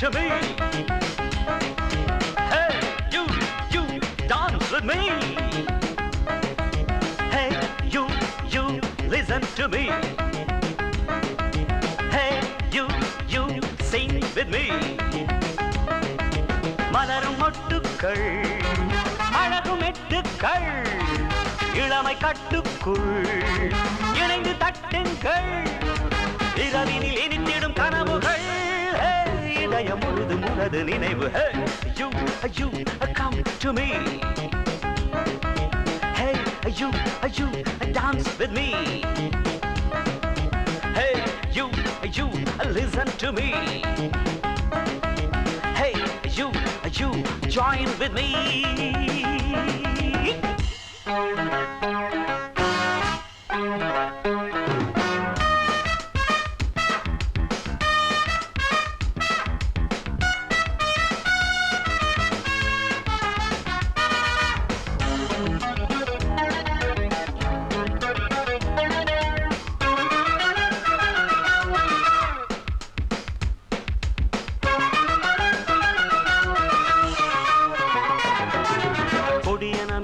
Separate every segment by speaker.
Speaker 1: to me. Hey, you dance with me. Hey, you listen to me. Hey, you sing with me. மலரும் மொட்டுக்கள் அழகும் எட்டுக்கள் இளமை கட்டுக்குள் இணைந்து தட்டுங்கள் இரவினில் இனித்திடும் கனவுகள் இதயம் முழுதும் உனது நினைவு you come to me. Hey, you dance with me. Hey, you listen to me. Hey, you join with me.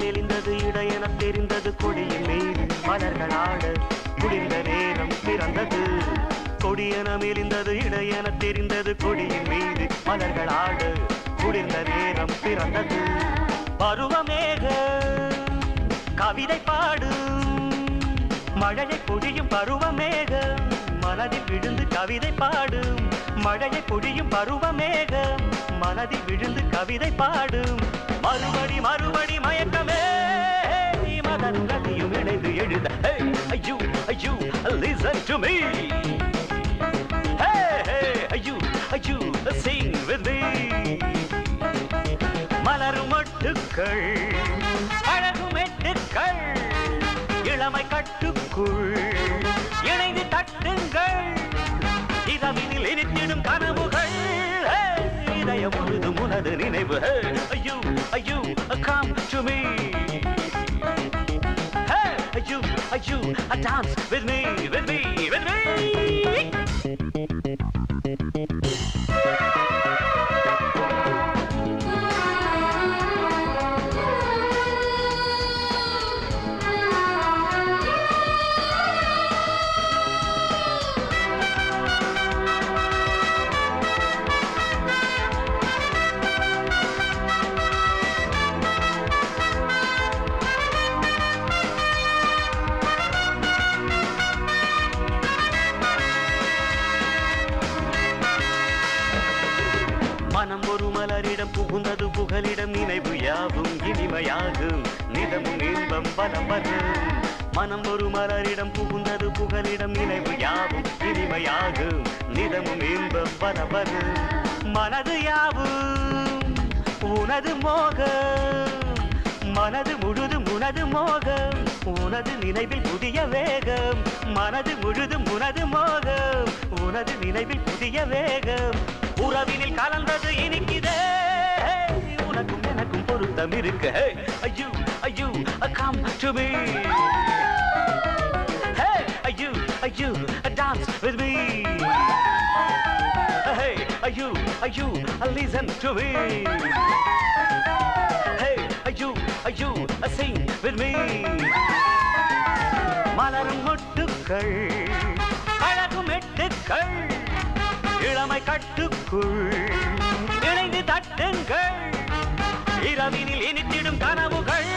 Speaker 1: மெலிந்தது இடையென தெரிந்தது கொடியின் மீது மலர்களாட குளிர்ந்த நேரம் பிறந்தது கொடியென மெலிந்தது இடையென தெரிந்தது கொடியின் மீது மலர்களாட குளிர்ந்த நேரம் பிறந்தது பருவமேக கவிதை பாடும் மழையை பொழியும் பருவமேக மனதில் விழுந்து கவிதை பாடும் மழையை பொழியும் பருவமேக மனதில் விழுந்து கவிதை பாடும் மறுபடி மறுபடி மயக்கமே மதனும் நதியும் இணைந்து எழுத you listen to me. Hey, you sing with me. மலரும் மொட்டுக்கள் அழகும் எட்டுக்கள் இளமை கட்டுக்குள் இணைந்து தட்டுங்கள் இரவினில் இனித்திடும் கனவுகள் இதயம் முழுதும் உனது நினைவு you come to me. Hey, you dance with me. மனம் ஒரு மலரிடம் புகுந்தது புகலிடம் நினைவு யாவும் இனிமையாகும் நிதமும் இன்பம் பலம் வரும் மனம் ஒரு மலரிடம் புகுந்தது புகலிடம் நினைவு யாவும் இனிமையாகும் நிதமும் இன்பம் பலம் வரும் மனது யாவும் உனது மோகம் மனது முழுதும் உனது மோகம் உனது நினைவில் புதிய வேகம் மனது முழுதும் உனது மோகம் உனது நினைவில் புதிய வேகம் உறவினில் கலந்தது இனிக்குதே உனக்கும் எனக்கும் பொருத்தம் இருக்கு you come to me. Hey, you dance with me. Hey, you listen to me. Hey, you sing with me. மலரும் மொட்டுக்கள் அழகும் எட்டுக்கள் இளமை கட்டுக்குள் இணைந்து தட்டுங்கள் இரவினில் இனித்திடும் கனவுகள்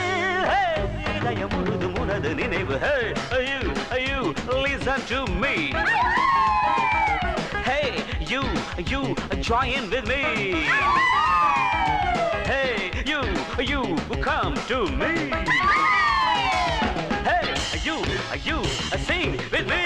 Speaker 1: இதயம் முழுதும் உனது நினைவு you listen to me. Hey, you join with me. Hey, you come to me. Hey, you sing with me.